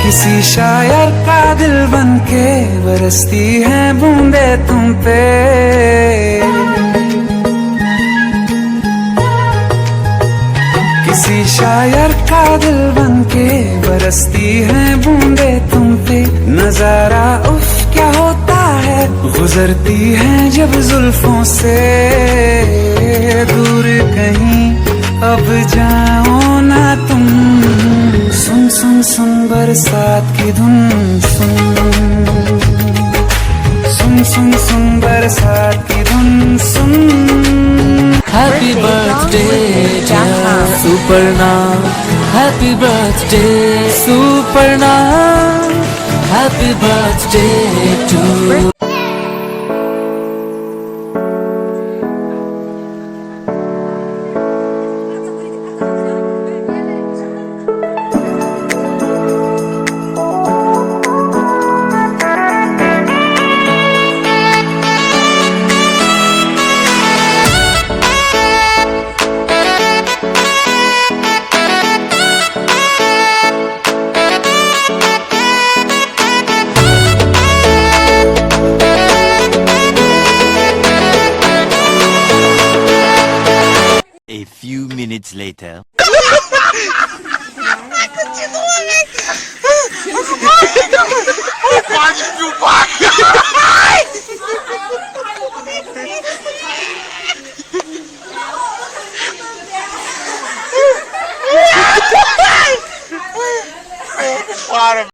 किसी शायर का दिल बनके बरसती है बूंदे तुम पे, किसी शायर का दिल बनके बरसती है बूंदे तुम पे। नजारा उफ क्या होता है, गुजरती है जब जुल्फों से। दूर कहीं अब जाओ ना तुम, सुन सुन सुन बरसात की धुन, सुन सुन सुन सुन बरसात की धुन सुन। Happy birthday dear Suparna, Happy birthday Suparna, Happy birthday to you. A few minutes later.